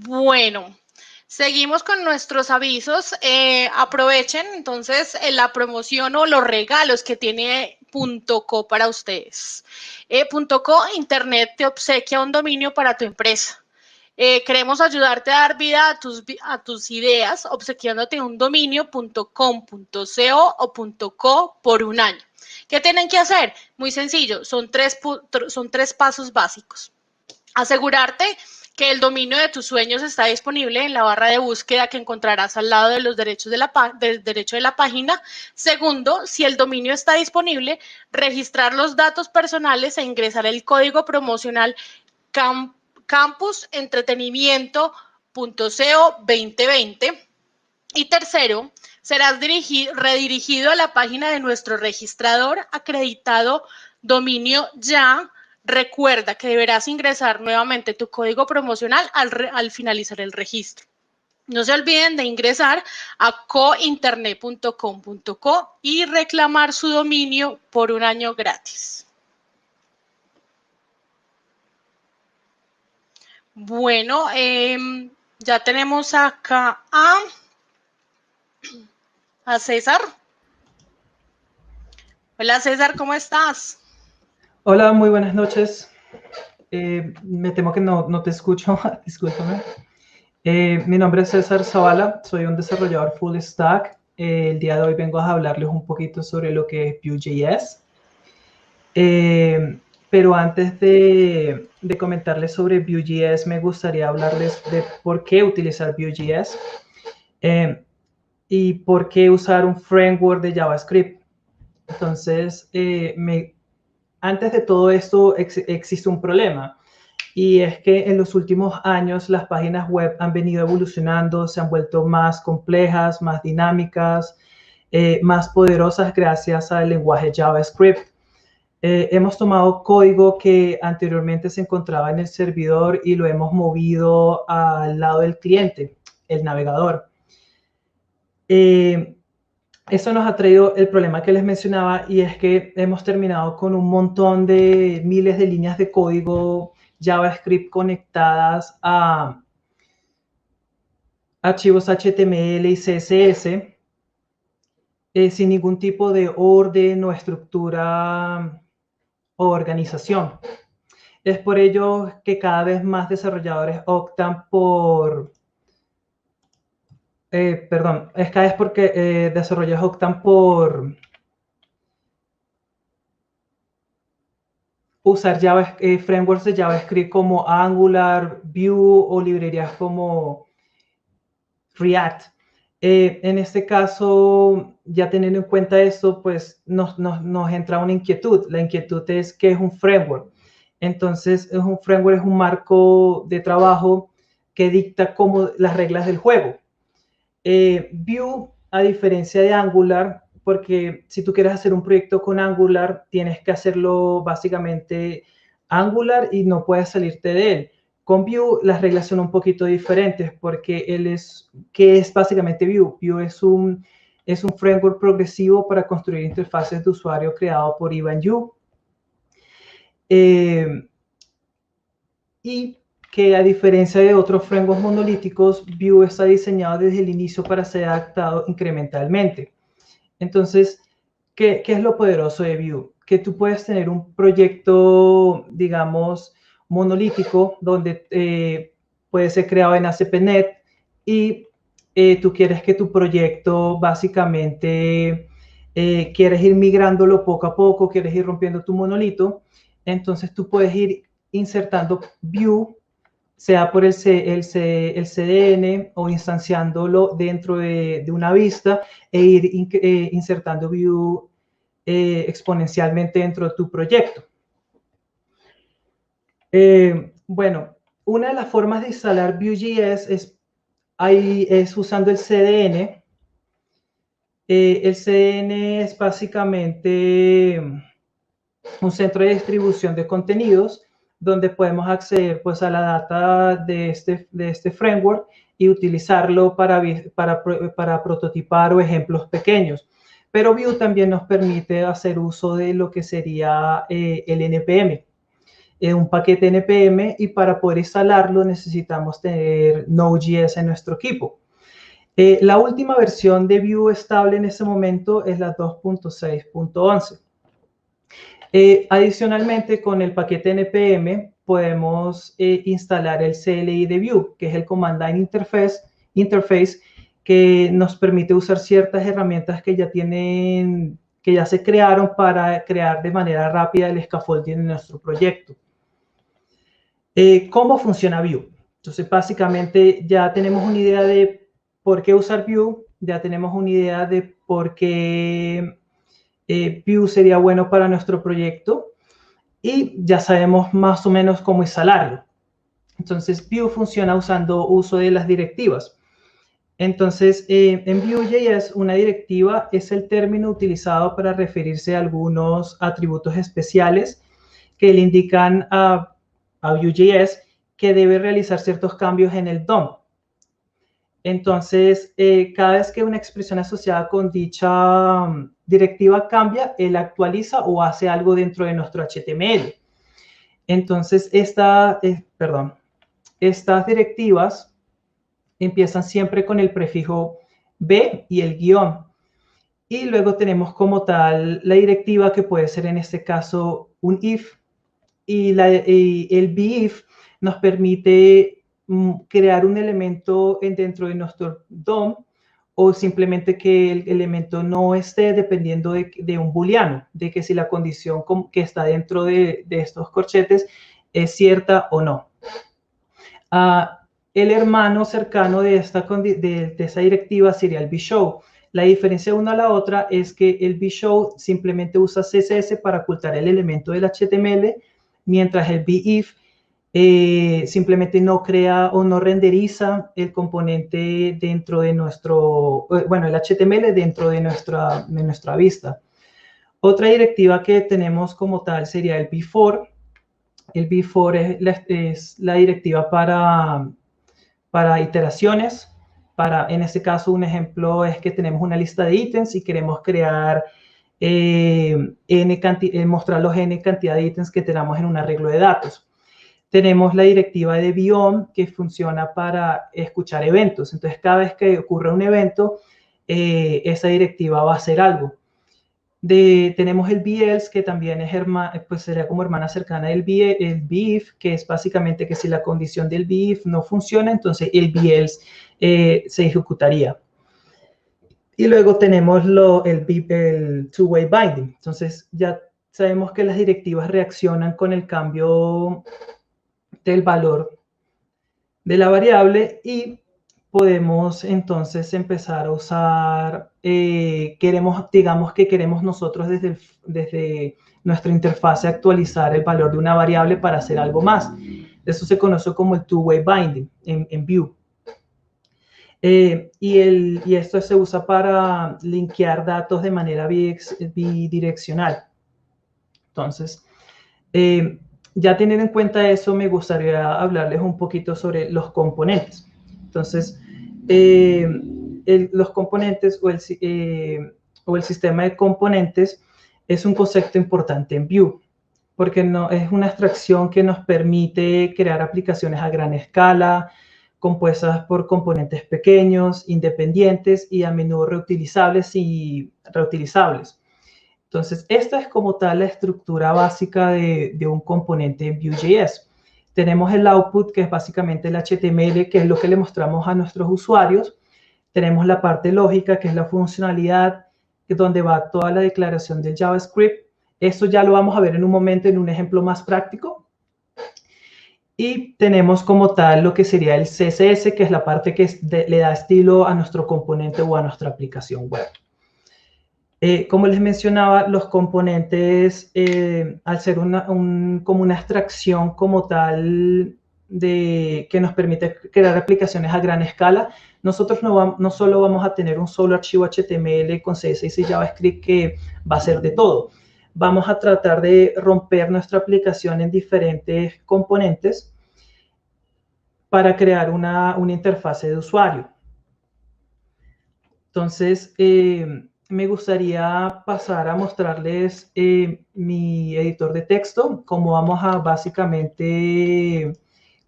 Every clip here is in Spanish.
Bueno, seguimos con nuestros avisos. Aprovechen entonces la promoción o los regalos que tiene .co para ustedes. .co Internet te obsequia un dominio para tu empresa. Queremos ayudarte a dar vida a tus ideas obsequiándote un dominio .com, .co o .co por un año. ¿Qué tienen que hacer? Muy sencillo, son tres pasos básicos. Asegurarte que el dominio de tus sueños está disponible en la barra de búsqueda que encontrarás al lado de los derechos del derecho de la página. Segundo, si el dominio está disponible, registrar los datos personales e ingresar el código promocional campusentretenimiento.co 2020. Y tercero, serás redirigido a la página de nuestro registrador acreditado Dominio Ya. Recuerda que deberás ingresar nuevamente tu código promocional al finalizar el registro. No se olviden de ingresar a cointernet.com.co y reclamar su dominio por un año gratis. Bueno, ya tenemos acá a César. Hola César, ¿cómo estás? Hola, muy buenas noches. Me temo que no te escucho, discúlpame. Mi nombre es César Zavala, soy un desarrollador full stack. El día de hoy vengo a hablarles un poquito sobre lo que es Vue.js. Pero antes de comentarles sobre Vue.js, me gustaría hablarles de por qué utilizar Vue.js y por qué usar un framework de JavaScript. Entonces, antes de todo esto existe un problema, y es que en los últimos años las páginas web han venido evolucionando, se han vuelto más complejas, más dinámicas, más poderosas gracias al lenguaje JavaScript. Hemos tomado código que anteriormente se encontraba en el servidor y lo hemos movido al lado del cliente, el navegador. Eso nos ha traído el problema que les mencionaba, y es que hemos terminado con un montón de miles de líneas de código JavaScript conectadas a archivos HTML y CSS sin ningún tipo de orden o estructura o organización. Es por ello que cada vez más desarrolladores optan por cada vez porque desarrolladores optan por usar frameworks de JavaScript como Angular, Vue o librerías como React. En este caso, ya teniendo en cuenta esto, pues nos entra una inquietud. La inquietud es ¿qué es un framework? Entonces, un framework es un marco de trabajo que dicta las reglas del juego. Vue, a diferencia de Angular, porque si tú quieres hacer un proyecto con Angular, tienes que hacerlo básicamente Angular y no puedes salirte de él. Con Vue las reglas son un poquito diferentes porque ¿qué es básicamente Vue? Vue es un framework progresivo para construir interfaces de usuario creado por Ivan Yu. Y que a diferencia de otros frameworks monolíticos, Vue está diseñado desde el inicio para ser adaptado incrementalmente. Entonces, ¿qué es lo poderoso de Vue? Que tú puedes tener un proyecto, digamos, monolítico, donde puede ser creado en ASP.NET y tú quieres que tu proyecto básicamente quieres ir migrándolo poco a poco, quieres ir rompiendo tu monolito. Entonces tú puedes ir insertando Vue, sea por el CDN o instanciándolo dentro de una vista e ir insertando Vue exponencialmente dentro de tu proyecto. Bueno, una de las formas de instalar Vue.js es usando el CDN. El CDN es básicamente un centro de distribución de contenidos donde podemos acceder pues a la data de este framework y utilizarlo para prototipar o ejemplos pequeños. Pero Vue también nos permite hacer uso de lo que sería el NPM. un paquete NPM, y para poder instalarlo necesitamos tener Node.js en nuestro equipo. La última versión de Vue estable en ese momento es la 2.6.11. Adicionalmente, con el paquete NPM podemos instalar el CLI de Vue, que es el Command Line Interface, que nos permite usar ciertas herramientas que ya se crearon para crear de manera rápida el scaffolding en nuestro proyecto. ¿Cómo funciona Vue? Entonces, básicamente ya tenemos una idea de por qué usar Vue, ya tenemos una idea de por qué Vue sería bueno para nuestro proyecto, y ya sabemos más o menos cómo instalarlo. Entonces, Vue funciona usando uso de las directivas. Entonces, en Vue.js, una directiva es el término utilizado para referirse a algunos atributos especiales que le indican a Vue.js que debe realizar ciertos cambios en el DOM. Entonces, cada vez que una expresión asociada con dicha directiva cambia, él actualiza o hace algo dentro de nuestro HTML. Entonces, estas directivas empiezan siempre con el prefijo B y el guión. Y luego tenemos como tal la directiva, que puede ser en este caso un if. Y el beif nos permite crear un elemento dentro de nuestro DOM, o simplemente que el elemento no esté, dependiendo de un booleano, de que si la condición que está dentro de estos corchetes es cierta o no. El hermano cercano de esa directiva sería el bshow. La diferencia de una a la otra es que el bshow simplemente usa CSS para ocultar el elemento del HTML, mientras el beif simplemente no crea o no renderiza el componente dentro de el HTML dentro de nuestra vista. Otra directiva que tenemos como tal sería el before. El before es la directiva para iteraciones. En este caso, un ejemplo es que tenemos una lista de ítems y queremos crear mostrar los n cantidad de ítems que tenemos en un arreglo de datos. Tenemos la directiva de Biome, que funciona para escuchar eventos. Entonces, cada vez que ocurre un evento, esa directiva va a hacer algo. Tenemos el BELSE, que también es pues sería como hermana cercana del BEIF, que es básicamente que si la condición del BEIF no funciona, entonces el BELSE se ejecutaría. Y luego tenemos el two-way binding. Entonces, ya sabemos que las directivas reaccionan con el cambio del valor de la variable, y podemos entonces empezar a usar, digamos que queremos nosotros desde nuestra interfase actualizar el valor de una variable para hacer algo más. Eso se conoce como el two-way binding en Vue. Y esto se usa para linkear datos de manera bidireccional. Entonces, ya teniendo en cuenta eso, me gustaría hablarles un poquito sobre los componentes. Entonces, los componentes o el sistema de componentes es un concepto importante en Vue, porque es una abstracción que nos permite crear aplicaciones a gran escala, compuestas por componentes pequeños, independientes y a menudo reutilizables. Entonces, esta es como tal la estructura básica de un componente en Vue.js. Tenemos el output, que es básicamente el HTML, que es lo que le mostramos a nuestros usuarios. Tenemos la parte lógica, que es la funcionalidad, que es donde va toda la declaración del JavaScript. Esto ya lo vamos a ver en un momento en un ejemplo más práctico. Y tenemos como tal lo que sería el CSS, que es la parte que le da estilo a nuestro componente o a nuestra aplicación web. Como les mencionaba, los componentes, al ser como una abstracción como tal que nos permite crear aplicaciones a gran escala, nosotros no solo vamos a tener un solo archivo HTML con CSS y JavaScript que va a ser de todo. Vamos a tratar de romper nuestra aplicación en diferentes componentes para crear una interfase de usuario. Entonces, me gustaría pasar a mostrarles mi editor de texto, cómo vamos a básicamente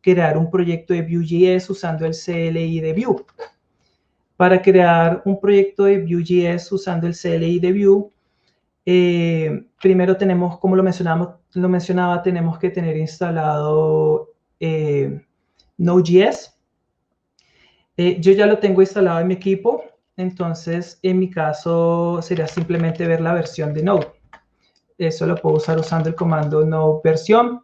crear un proyecto de Vue.js usando el CLI de Vue. Para crear un proyecto de Vue.js usando el CLI de Vue, primero tenemos, como lo mencionaba, tenemos que tener instalado Node.js. Yo ya lo tengo instalado en mi equipo, entonces en mi caso sería simplemente ver la versión de Node. Eso lo puedo usar usando el comando node versión.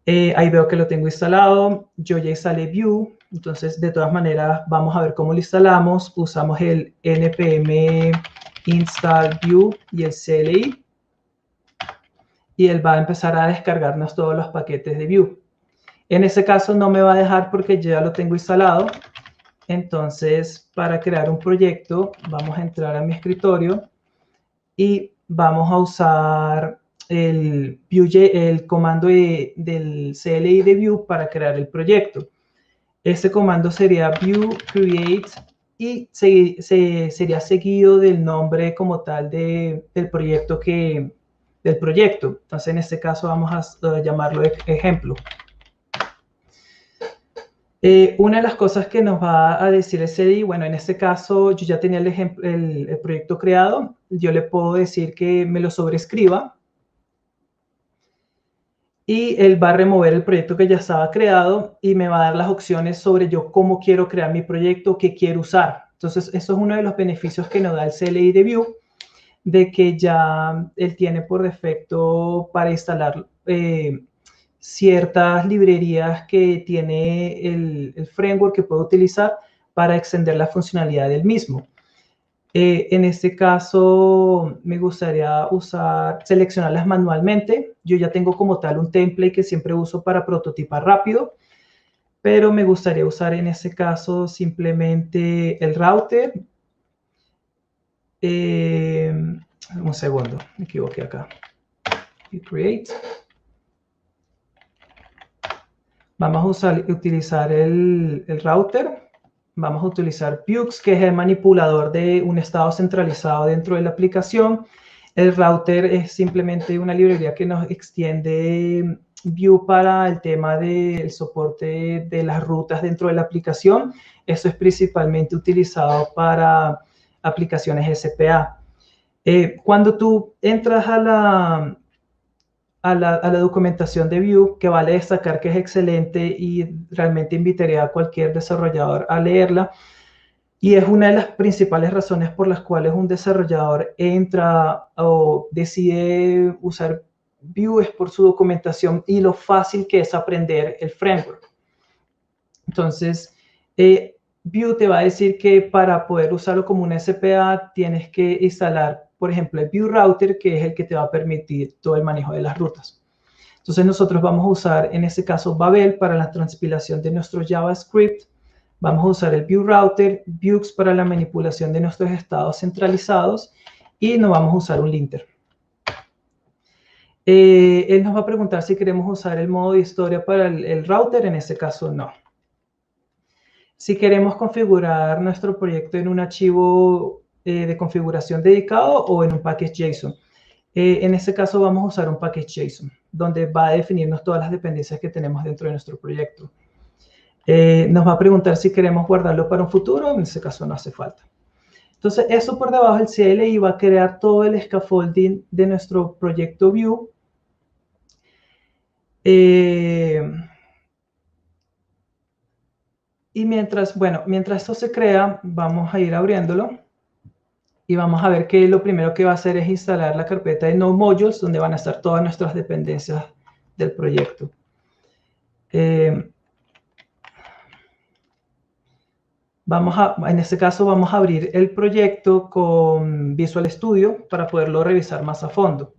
Ahí veo que lo tengo instalado. Yo ya instalé Vue, entonces de todas maneras vamos a ver cómo lo instalamos. Usamos el npm install Vue y el CLI. Y él va a empezar a descargarnos todos los paquetes de Vue. En ese caso no me va a dejar porque yo ya lo tengo instalado. Entonces, para crear un proyecto, vamos a entrar a mi escritorio y vamos a usar el comando del CLI de Vue para crear el proyecto. Este comando sería Vue create y sería seguido del nombre como tal del proyecto. Entonces, en este caso vamos a llamarlo ejemplo. Una de las cosas que nos va a decir el CLI, bueno, en este caso yo ya tenía el proyecto creado, yo le puedo decir que me lo sobrescriba y él va a remover el proyecto que ya estaba creado y me va a dar las opciones sobre yo cómo quiero crear mi proyecto, qué quiero usar. Entonces, eso es uno de los beneficios que nos da el CLI de Vue, de que ya él tiene por defecto para instalar ciertas librerías que tiene el framework que puedo utilizar para extender la funcionalidad del mismo. En este caso, me gustaría seleccionarlas manualmente. Yo ya tengo como tal un template que siempre uso para prototipar rápido, pero me gustaría usar en este caso simplemente el router. Un segundo, me equivoqué acá. Create. Vamos a utilizar el router. Vamos a utilizar Pux, que es el manipulador de un estado centralizado dentro de la aplicación. El router es simplemente una librería que nos extiende Vue para el tema del soporte de las rutas dentro de la aplicación. Eso es principalmente utilizado para aplicaciones SPA. Cuando tú entras a la documentación de Vue, que vale destacar que es excelente y realmente invitaría a cualquier desarrollador a leerla. Y es una de las principales razones por las cuales un desarrollador entra o decide usar Vue es por su documentación y lo fácil que es aprender el framework. Entonces, Vue te va a decir que para poder usarlo como un SPA tienes que instalar, por ejemplo, el Vue Router, que es el que te va a permitir todo el manejo de las rutas. Entonces nosotros vamos a usar, en este caso, Babel para la transpilación de nuestro JavaScript. Vamos a usar el Vue Router, Vuex para la manipulación de nuestros estados centralizados y no vamos a usar un linter. Él nos va a preguntar si queremos usar el modo de historia para el router, en este caso no. Si queremos configurar nuestro proyecto en un archivo de configuración dedicado o en un package JSON. En este caso vamos a usar un package JSON, donde va a definirnos todas las dependencias que tenemos dentro de nuestro proyecto. Nos va a preguntar si queremos guardarlo para un futuro, en este caso no hace falta. Entonces, eso por debajo del CLI va a crear todo el scaffolding de nuestro proyecto Vue. Y mientras esto se crea, vamos a ir abriéndolo y vamos a ver que lo primero que va a hacer es instalar la carpeta de Node Modules, donde van a estar todas nuestras dependencias del proyecto. En este caso vamos a abrir el proyecto con Visual Studio para poderlo revisar más a fondo.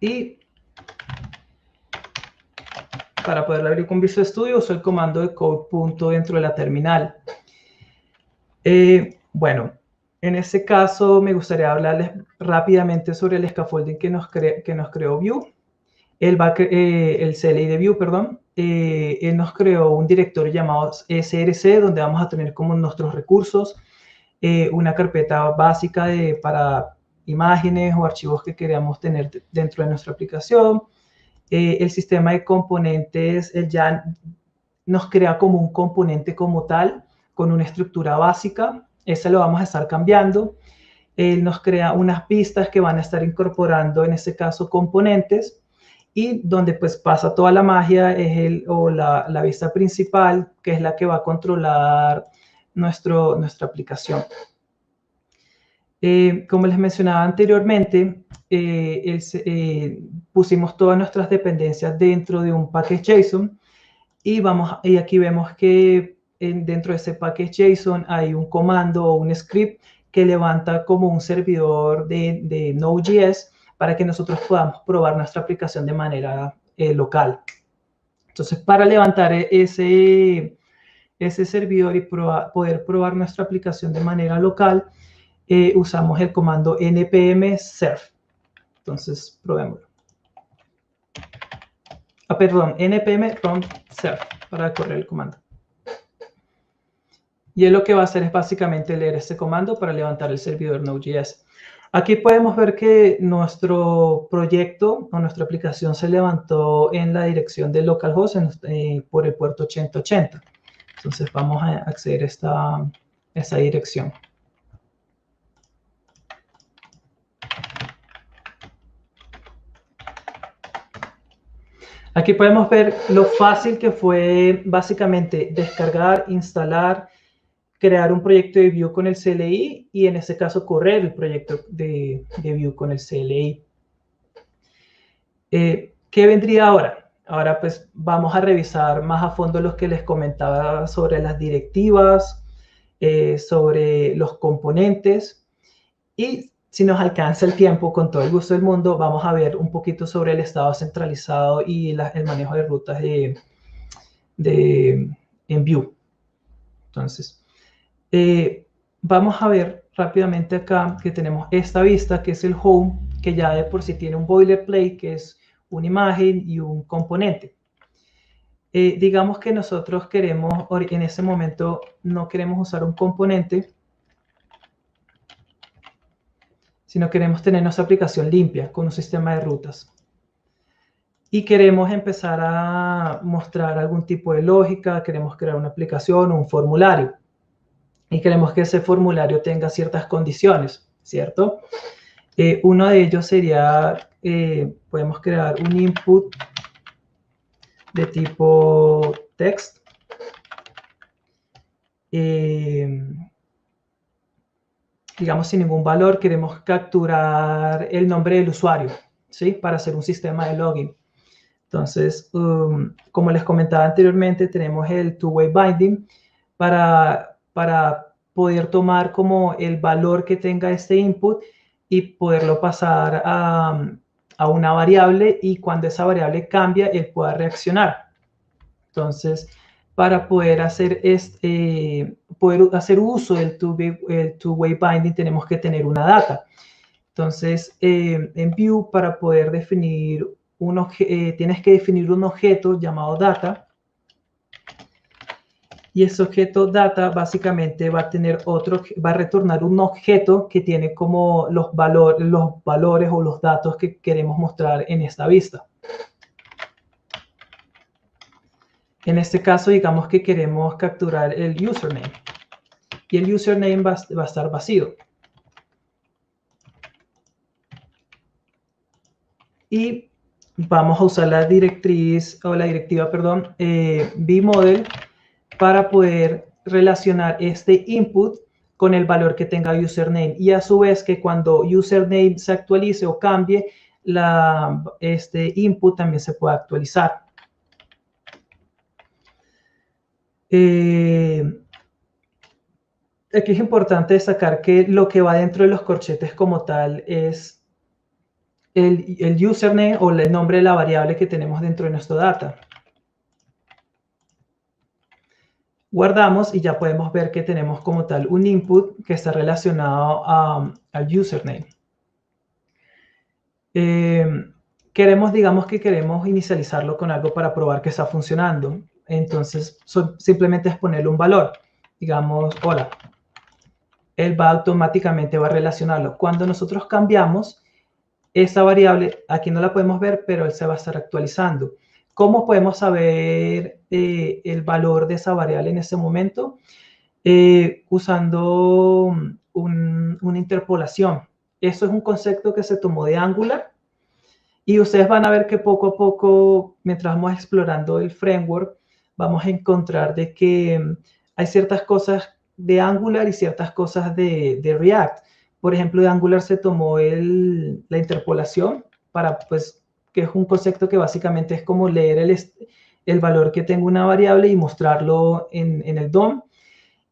Y para poder abrir con Visual Studio uso el comando de code. Dentro de la terminal. Bueno, en este caso me gustaría hablarles rápidamente sobre el scaffolding que nos creó Vue. el CLI de Vue, perdón, él nos creó un directorio llamado src, donde vamos a tener como nuestros recursos, una carpeta básica para imágenes o archivos que queramos tener dentro de nuestra aplicación. El sistema de componentes, él ya nos crea como un componente como tal, con una estructura básica. Ese lo vamos a estar cambiando. Él nos crea unas pistas que van a estar incorporando, en este caso, componentes, y donde pues pasa toda la magia es la vista principal, que es la que va a controlar nuestra aplicación. Como les mencionaba anteriormente, pusimos todas nuestras dependencias dentro de un package JSON, y aquí vemos que dentro de ese package JSON hay un comando o un script que levanta como un servidor de Node.js para que nosotros podamos probar nuestra aplicación de manera local. Entonces, para levantar ese servidor y poder probar nuestra aplicación de manera local, usamos el comando npm serve. Entonces, probémoslo. Perdón, npm run serve para correr el comando. Y él lo que va a hacer es básicamente leer este comando para levantar el servidor Node.js. Aquí podemos ver que nuestro proyecto o nuestra aplicación se levantó en la dirección de localhost por el puerto 8080. Entonces vamos a acceder a esta dirección. Aquí podemos ver lo fácil que fue básicamente descargar, instalar, crear un proyecto de Vue con el CLI y en este caso correr el proyecto de Vue con el CLI. ¿Qué vendría ahora? Ahora pues vamos a revisar más a fondo lo que les comentaba sobre las directivas, sobre los componentes, y si nos alcanza el tiempo, con todo el gusto del mundo, vamos a ver un poquito sobre el estado centralizado y el manejo de rutas en Vue. Entonces, vamos a ver rápidamente acá que tenemos esta vista, que es el home, que ya de por sí tiene un boilerplate, que es una imagen y un componente. Digamos que nosotros queremos, en ese momento, no queremos usar un componente, sino queremos tener nuestra aplicación limpia con un sistema de rutas. Y queremos empezar a mostrar algún tipo de lógica, queremos crear una aplicación o un formulario. Y queremos que ese formulario tenga ciertas condiciones, ¿cierto? Uno de ellos sería, podemos crear un input de tipo text. Digamos, sin ningún valor, queremos capturar el nombre del usuario, ¿sí? Para hacer un sistema de login. Entonces, como les comentaba anteriormente, tenemos el two-way binding para poder tomar como el valor que tenga este input y poderlo pasar a una variable, y cuando esa variable cambia, él pueda reaccionar. Entonces, para poder hacer uso del two-way binding, tenemos que tener una data. Entonces, en Vue, para poder definir tienes que definir un objeto llamado data, y ese objeto data básicamente va a retornar un objeto que tiene como los valores o los datos que queremos mostrar en esta vista. En este caso, digamos que queremos capturar el username, y el username va a estar vacío. Y vamos a usar la directiva, perdón, vModel, para poder relacionar este input con el valor que tenga username, y a su vez que cuando username se actualice o cambie, este input también se pueda actualizar. Aquí es importante destacar que lo que va dentro de los corchetes como tal es el username o el nombre de la variable que tenemos dentro de nuestro data. Guardamos y ya podemos ver que tenemos como tal un input que está relacionado al username. ¿Qué digamos que queremos inicializarlo con algo para probar que está funcionando. Entonces, simplemente es ponerle un valor. Digamos, hola. Él va automáticamente va a relacionarlo. Cuando nosotros cambiamos esa variable, aquí no la podemos ver, pero él se va a estar actualizando. ¿Cómo podemos saber el valor de esa variable en ese momento? Usando una interpolación. Eso es un concepto que se tomó de Angular. Y ustedes van a ver que poco a poco, mientras vamos explorando el framework, vamos a encontrar de que hay ciertas cosas de Angular y ciertas cosas de React. Por ejemplo, de Angular se tomó la interpolación para, pues, que es un concepto que básicamente es como leer el valor que tengo una variable y mostrarlo en el DOM.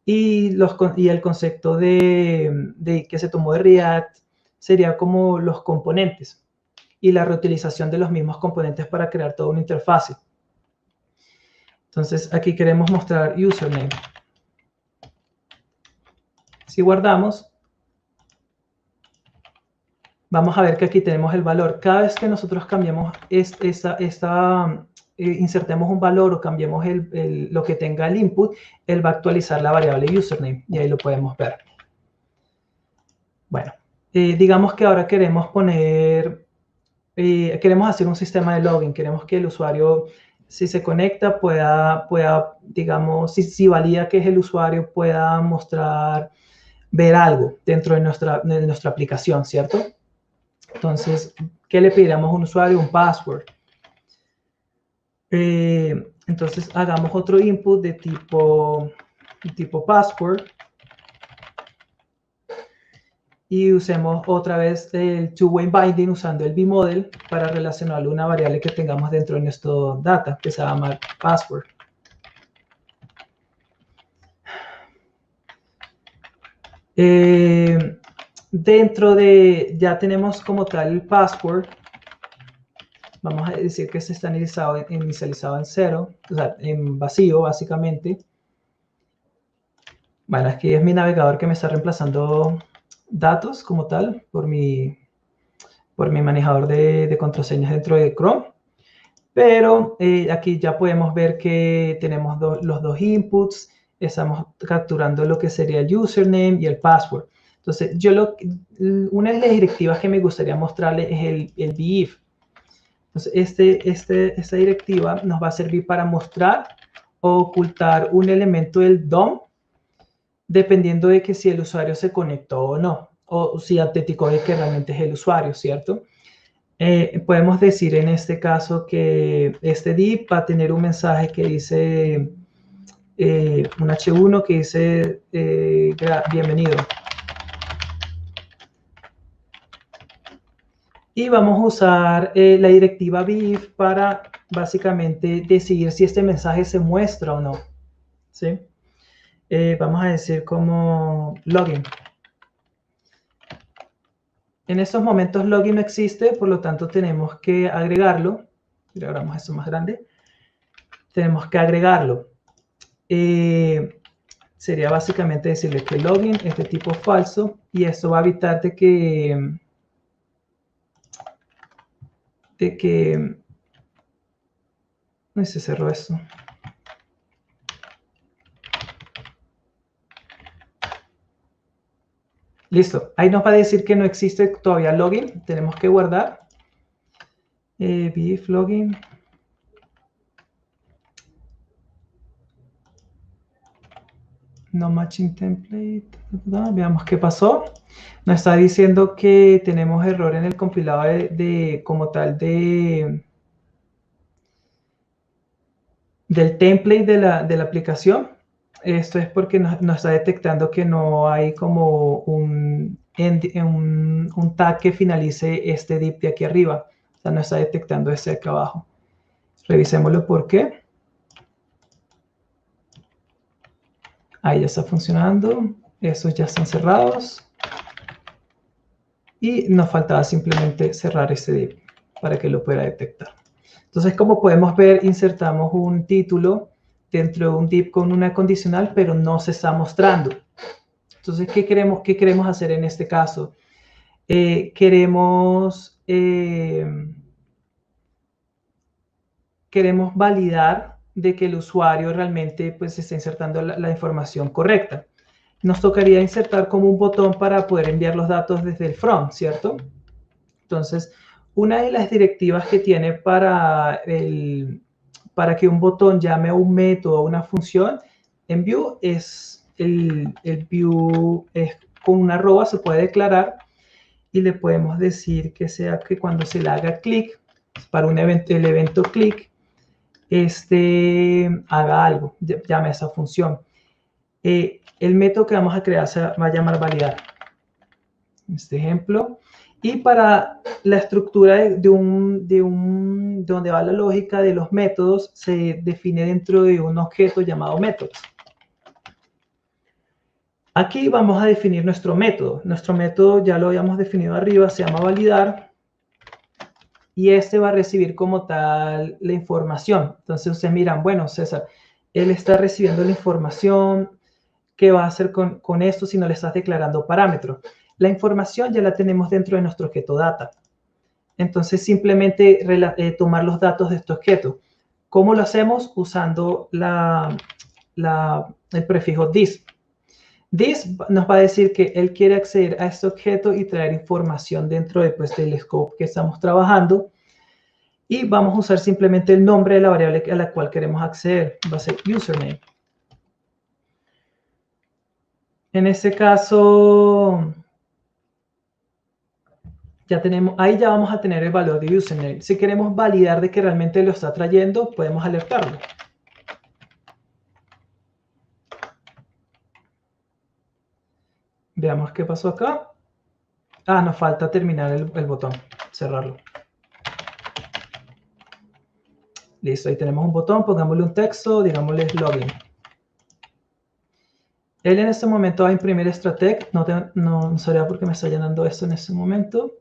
Y el concepto que se tomó de React sería como los componentes y la reutilización de los mismos componentes para crear toda una interfase. Entonces, aquí queremos mostrar username. Si guardamos, vamos a ver que aquí tenemos el valor. Cada vez que nosotros cambiamos insertemos un valor o cambiemos lo que tenga el input, él va a actualizar la variable username y ahí lo podemos ver. Bueno, digamos que ahora queremos queremos hacer un sistema de login. Queremos que el usuario, si se conecta, pueda digamos, si valida que es el usuario, pueda ver algo dentro de nuestra aplicación, ¿cierto? Entonces, ¿qué le pediremos a un usuario? Un password. Entonces, hagamos otro input de tipo password. Y usemos otra vez el two-way binding usando el bmodel para relacionarlo a una variable que tengamos dentro de nuestro data, que se llama password. Ya tenemos como tal el password. Vamos a decir que se está inicializado en 0, o sea, en vacío, básicamente. Bueno, aquí es mi navegador que me está reemplazando datos como tal por mi manejador de contraseñas dentro de Chrome. Pero aquí ya podemos ver que tenemos los dos inputs. Estamos capturando lo que sería el username y el password. Entonces, una de las directivas que me gustaría mostrarles es el beif. Entonces, esta directiva nos va a servir para mostrar o ocultar un elemento del DOM dependiendo de que si el usuario se conectó o no, o si autenticó de que realmente es el usuario, ¿cierto? Podemos decir en este caso que este div va a tener un mensaje que dice, un H1 que dice, bienvenido. Y vamos a usar la directiva beif para básicamente decidir si este mensaje se muestra o no, ¿sí? Vamos a decir como login. En estos momentos login no existe, por lo tanto tenemos que agregarlo. Si logramos eso más grande, tenemos que agregarlo. Sería básicamente decirle que login es de tipo falso y esto va a evitar de que no se cerró esto. Listo, ahí nos va a decir que no existe todavía login, tenemos que guardar. Beif login. No matching template. Veamos qué pasó. Nos está diciendo que tenemos error en el compilado como tal del template de la aplicación. Esto es porque nos está detectando que no hay como un tag que finalice este div de aquí arriba. O sea, no está detectando este de acá abajo. Revisémoslo por qué. Ahí ya está funcionando. Estos ya están cerrados. Y nos faltaba simplemente cerrar este div para que lo pueda detectar. Entonces, como podemos ver, insertamos un título dentro de un div con una condicional, pero no se está mostrando. Entonces, ¿qué queremos hacer en este caso? Queremos queremos validar de que el usuario realmente pues está insertando la información correcta. Nos tocaría insertar como un botón para poder enviar los datos desde el front, ¿cierto? Entonces, una de las directivas que tiene para que un botón llame a un método o una función en Vue es el Vue con una arroba se puede declarar y le podemos decir que sea que cuando se le haga clic, para un evento, el evento clic, haga algo, llame a esa función. El método que vamos a crear se va a llamar validar. Este ejemplo. Y para la estructura donde va la lógica de los métodos, se define dentro de un objeto llamado métodos. Aquí vamos a definir nuestro método. Nuestro método ya lo habíamos definido arriba, se llama validar. Y este va a recibir como tal la información. Entonces ustedes miran, bueno, César, él está recibiendo la información. ¿Qué va a hacer con esto si no le estás declarando parámetros? La información ya la tenemos dentro de nuestro objeto data. Entonces, simplemente tomar los datos de este objeto. ¿Cómo lo hacemos? Usando el prefijo this. This nos va a decir que él quiere acceder a este objeto y traer información dentro del scope que estamos trabajando. Y vamos a usar simplemente el nombre de la variable a la cual queremos acceder. Va a ser username. En este caso, ya tenemos, ahí ya vamos a tener el valor de username. Si queremos validar de que realmente lo está trayendo, podemos alertarlo. Veamos qué pasó acá. Ah, nos falta terminar el botón, cerrarlo. Listo, ahí tenemos un botón, pongámosle un texto, digámosle login. Él en este momento va a imprimir Stratec, no sabría por qué me está llenando esto en este momento.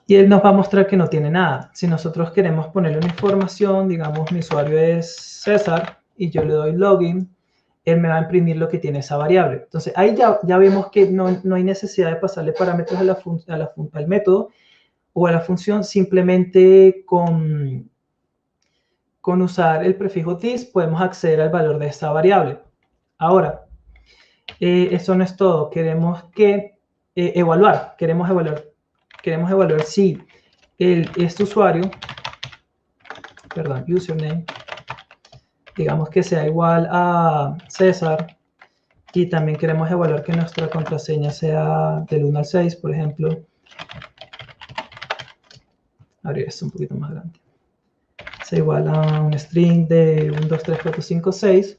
Y él nos va a mostrar que no tiene nada. Si nosotros queremos ponerle una información, digamos mi usuario es César y yo le doy login, él me va a imprimir lo que tiene esa variable. Entonces ahí ya vemos que no hay necesidad de pasarle parámetros al método o a la función, simplemente con usar el prefijo this podemos acceder al valor de esta variable. Ahora, eso no es todo. Queremos evaluar si este usuario, username, digamos que sea igual a César, y también queremos evaluar que nuestra contraseña sea del 1 al 6, por ejemplo. Abrir esto un poquito más grande. Sea igual a un string de 1, 2, 3, 4, 5, 6.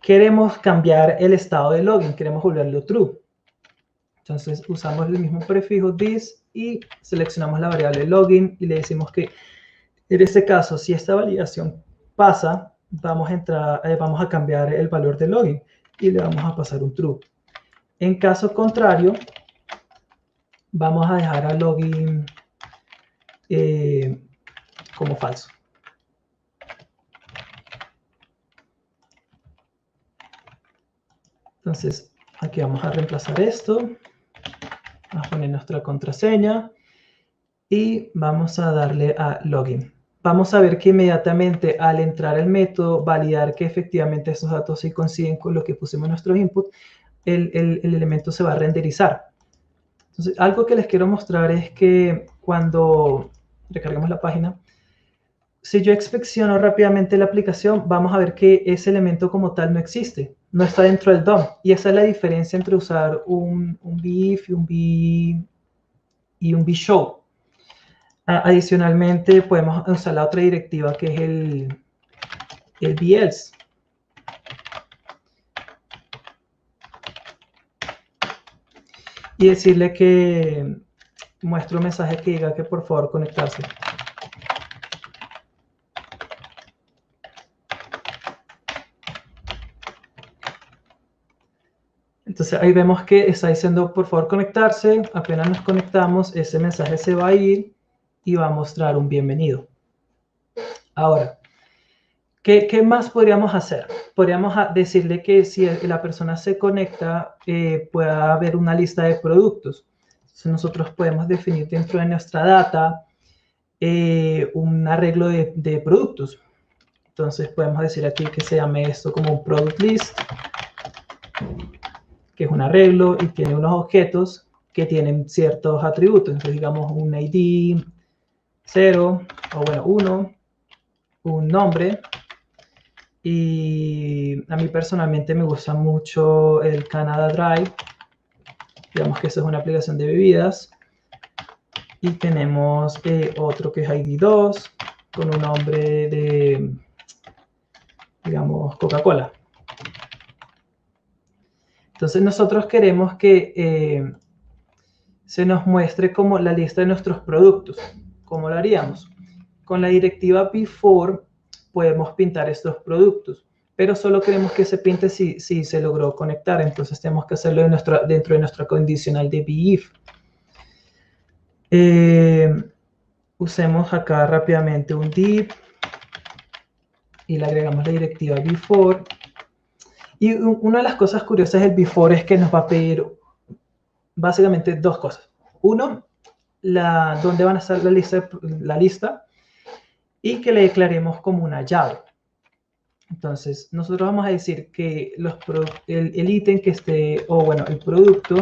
Queremos cambiar el estado de login, queremos volverlo true. Entonces usamos el mismo prefijo this y seleccionamos la variable login y le decimos que en este caso, si esta validación pasa, vamos a cambiar el valor de login y le vamos a pasar un true. En caso contrario, vamos a dejar a login como falso. Entonces, aquí vamos a reemplazar esto. Vamos a poner nuestra contraseña y vamos a darle a login. Vamos a ver que inmediatamente al entrar al método, validar que efectivamente estos datos sí coinciden con lo que pusimos en nuestro input, el elemento se va a renderizar. Entonces, algo que les quiero mostrar es que cuando recarguemos la página, si yo inspecciono rápidamente la aplicación, vamos a ver que ese elemento como tal no existe. No está dentro del DOM. Y esa es la diferencia entre usar un BIF y un BShow. Adicionalmente, podemos usar la otra directiva que es el BELSE. Y decirle que muestre un mensaje que diga que por favor conectarse. Entonces ahí vemos que está diciendo por favor conectarse. Apenas nos conectamos, ese mensaje se va a ir y va a mostrar un bienvenido. Ahora, ¿qué más podríamos hacer? Podríamos decirle que si la persona se conecta, pueda haber una lista de productos. Entonces nosotros podemos definir dentro de nuestra data un arreglo de productos. Entonces podemos decir aquí que se llame esto como un product list, que es un arreglo y tiene unos objetos que tienen ciertos atributos. Entonces digamos un ID 0, o bueno, 1, un nombre. Y a mí personalmente me gusta mucho el Canada Dry. Digamos que eso es una aplicación de bebidas. Y tenemos otro que es ID 2, con un nombre de, digamos, Coca-Cola. Entonces nosotros queremos que se nos muestre como la lista de nuestros productos. ¿Cómo lo haríamos? Con la directiva before podemos pintar estos productos, pero solo queremos que se pinte si se logró conectar. Entonces tenemos que hacerlo dentro de nuestra condicional de beIf. Usemos acá rápidamente un div y le agregamos la directiva before. Y una de las cosas curiosas del before es que nos va a pedir básicamente dos cosas. Uno, dónde van a estar la lista y que le declaremos como una llave. Entonces, nosotros vamos a decir que el ítem que esté, o bueno, el producto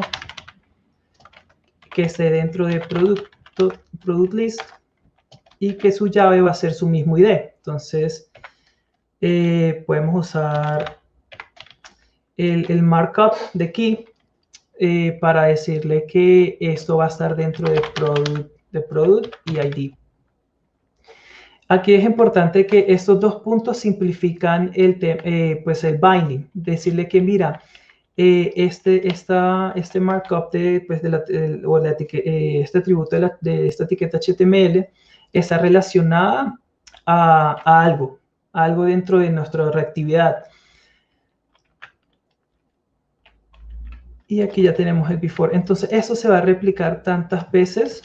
que esté dentro de product list y que su llave va a ser su mismo ID. Entonces, podemos usar el markup de key para decirle que esto va a estar dentro de product y ID. Aquí es importante que estos dos puntos simplifican pues el binding. Decirle que, mira, este markup este atributo de esta etiqueta HTML está relacionada a algo dentro de nuestra reactividad. Y aquí ya tenemos el before. Entonces, eso se va a replicar tantas veces,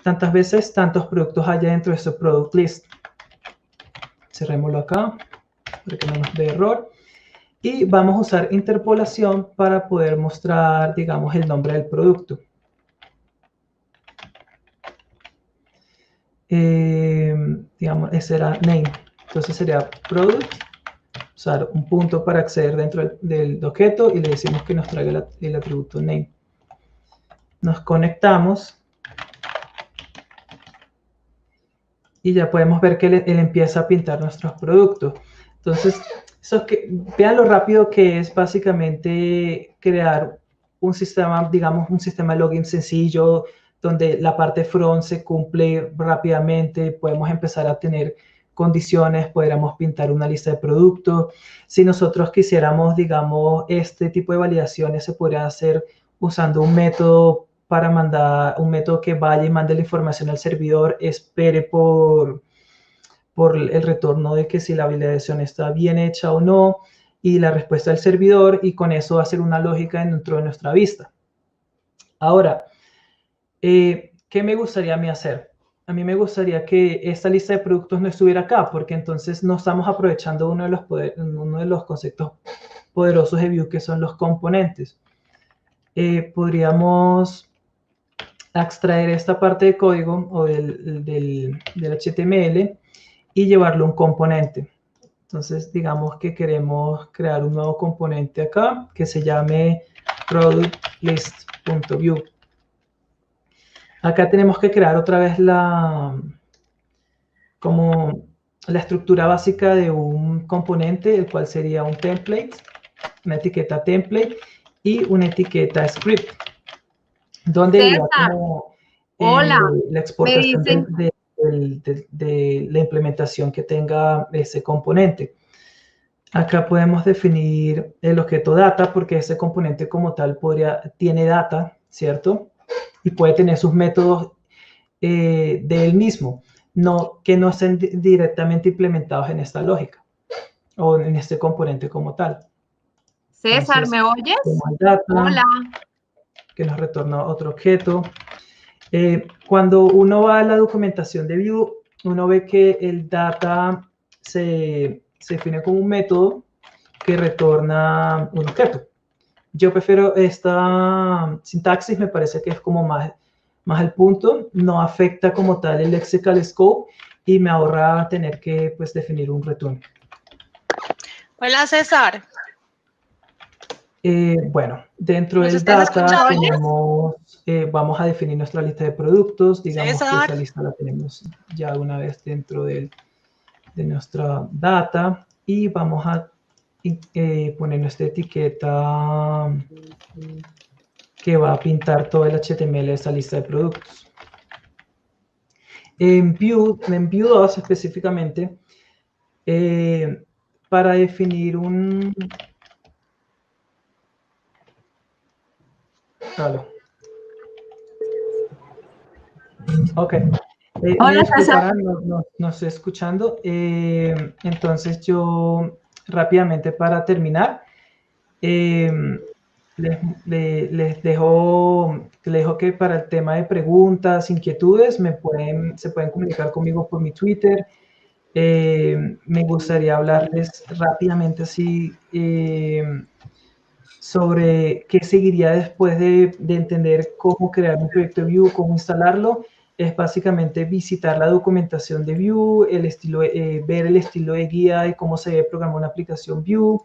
tantos productos haya dentro de este product list. Cerrémoslo acá, para que no nos dé error. Y vamos a usar interpolación para poder mostrar, digamos, el nombre del producto. Digamos, ese era name. Entonces sería product. Usar un punto para acceder dentro del objeto y le decimos que nos traiga el atributo name. Nos conectamos. Y ya podemos ver que él empieza a pintar nuestros productos. Entonces, vean lo rápido que es básicamente crear un sistema, digamos, un sistema de login sencillo, donde la parte front se cumple rápidamente, podemos empezar a tener condiciones, podríamos pintar una lista de productos. Si nosotros quisiéramos, digamos, este tipo de validaciones se podría hacer usando un método para mandar un método que vaya y mande la información al servidor, espere por el retorno de que si la validación está bien hecha o no, y la respuesta del servidor, y con eso hacer una lógica dentro de nuestra vista. Ahora, ¿qué me gustaría a mí hacer? A mí me gustaría que esta lista de productos no estuviera acá, porque entonces no estamos aprovechando uno de los conceptos poderosos de Vue, que son los componentes. Podríamos extraer esta parte de código o del HTML y llevarlo a un componente. Entonces, digamos que queremos crear un nuevo componente acá que se llame productlist.view. Acá tenemos que crear otra vez como la estructura básica de un componente, el cual sería un template, una etiqueta template y una etiqueta script, donde iría como la exportación de la implementación que tenga ese componente. Acá podemos definir el objeto data, porque ese componente como tal tiene data, ¿cierto? Y puede tener sus métodos de él mismo, que no estén directamente implementados en esta lógica o en este componente como tal. César, entonces, ¿me oyes? Data, hola. Que nos retorna otro objeto. Cuando uno va a la documentación de Vue, uno ve que el data se define como un método que retorna un objeto. Yo prefiero esta sintaxis, me parece que es como más más al punto, no afecta como tal el lexical scope y me ahorra tener que pues definir un return. Hola, César. Bueno, dentro ¿Nos del estás data escuchando? tenemos, vamos a definir nuestra lista de productos, digamos que César. esa lista la tenemos ya una vez dentro de nuestra data y vamos a poner nuestra etiqueta que va a pintar todo el HTML de esa lista de productos. En Vue 2 específicamente, para definir un... Claro. Ok. Hola, César. No estoy escuchando. Entonces yo rápidamente para terminar, les dejo que para el tema de preguntas, inquietudes, se pueden comunicar conmigo por mi Twitter. Me gustaría hablarles rápidamente así sobre qué seguiría después de entender cómo crear un proyecto de Vue, cómo instalarlo. Es básicamente visitar la documentación de Vue, ver el estilo de guía de cómo se debe programar una aplicación Vue,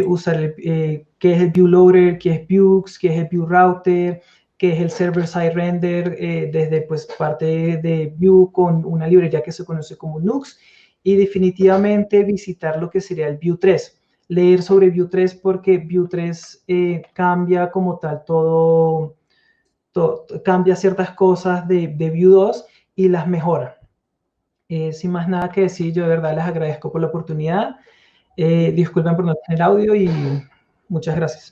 usar qué es el Vue Loader, qué es Vuex, qué es el Vue Router, qué es el Server-Side Render, desde pues parte de Vue con una librería que se conoce como Nux, y definitivamente visitar lo que sería el Vue 3. Leer sobre Vue 3 porque Vue 3 cambia como tal todo, cambia ciertas cosas de Vue 2 y las mejora. Sin más nada que decir, yo de verdad les agradezco por la oportunidad. Disculpen por no tener audio y muchas gracias.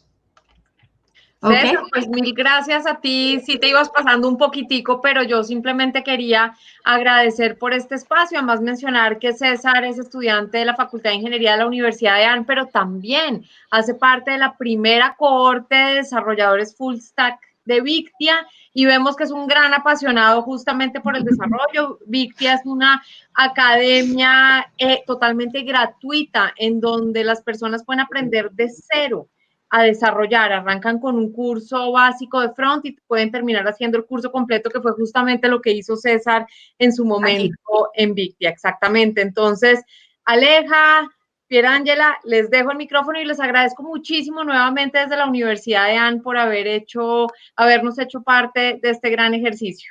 César, pues mil gracias a ti. Sí te ibas pasando un poquitico, pero yo simplemente quería agradecer por este espacio. Además, mencionar que César es estudiante de la Facultad de Ingeniería de la Universidad de AN, pero también hace parte de la primera cohorte de desarrolladores full stack de Victia y vemos que es un gran apasionado justamente por el desarrollo. Victia es una academia totalmente gratuita en donde las personas pueden aprender de cero a desarrollar, arrancan con un curso básico de front y pueden terminar haciendo el curso completo, que fue justamente lo que hizo César en su momento en Victia, exactamente. Entonces, Aleja, Pierangela, les dejo el micrófono y les agradezco muchísimo nuevamente desde la Universidad de AN por habernos hecho parte de este gran ejercicio.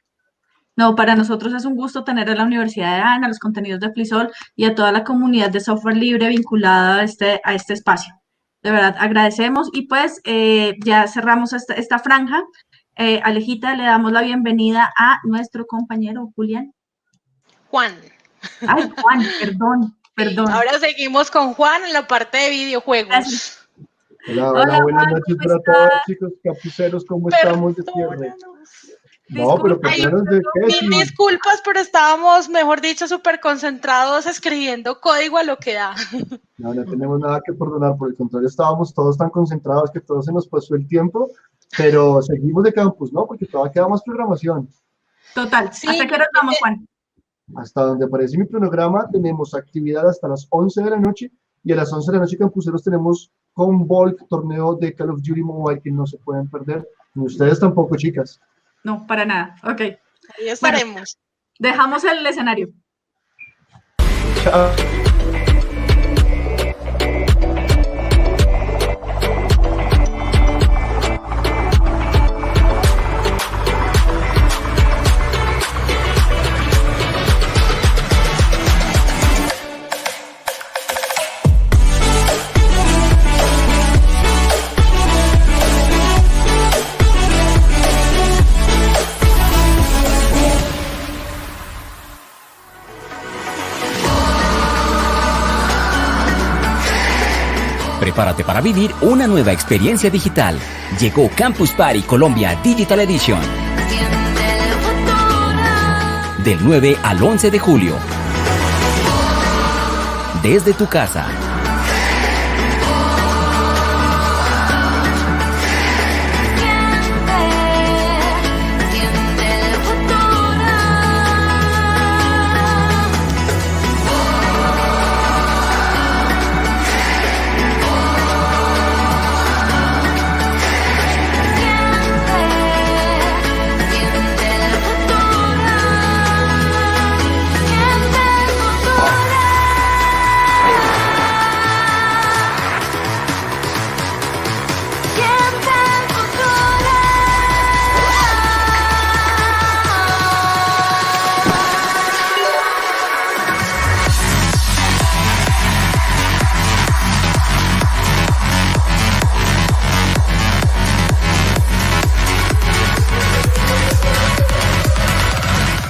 No, para nosotros es un gusto tener a la Universidad de AN, a los contenidos de Flisol y a toda la comunidad de software libre vinculada a este espacio. De verdad, agradecemos y pues ya cerramos esta franja. Alejita, le damos la bienvenida a nuestro compañero Julián. Juan. Ay, Juan, perdón. Ahora seguimos con Juan en la parte de videojuegos. Gracias. Hola, buenas noches para todos, chicos campuseros, ¿cómo estamos de cierre? No, pero perdónanos de qué. Mil disculpas, pero estábamos, mejor dicho, súper concentrados escribiendo código a lo que da. No tenemos nada que perdonar, por el contrario, estábamos todos tan concentrados que todos se nos pasó el tiempo, pero seguimos de campus, ¿no? Porque todavía queda más programación. Total, sí. ¿Hasta qué hora vamos, Juan? Hasta donde aparece mi cronograma, tenemos actividad hasta las 11 de la noche, y a las 11 de la noche, campuseros, tenemos con Volk, torneo de Call of Duty Mobile, que no se pueden perder, ni ustedes tampoco, chicas. No, para nada. Ok. Ahí estaremos. Bueno, dejamos el escenario. Chao. Prepárate para vivir una nueva experiencia digital. Llegó Campus Party Colombia Digital Edition. Del 9 al 11 de julio. Desde tu casa.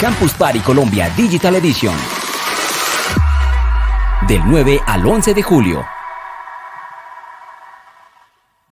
Campus Party Colombia Digital Edition. Del 9 al 11 de julio.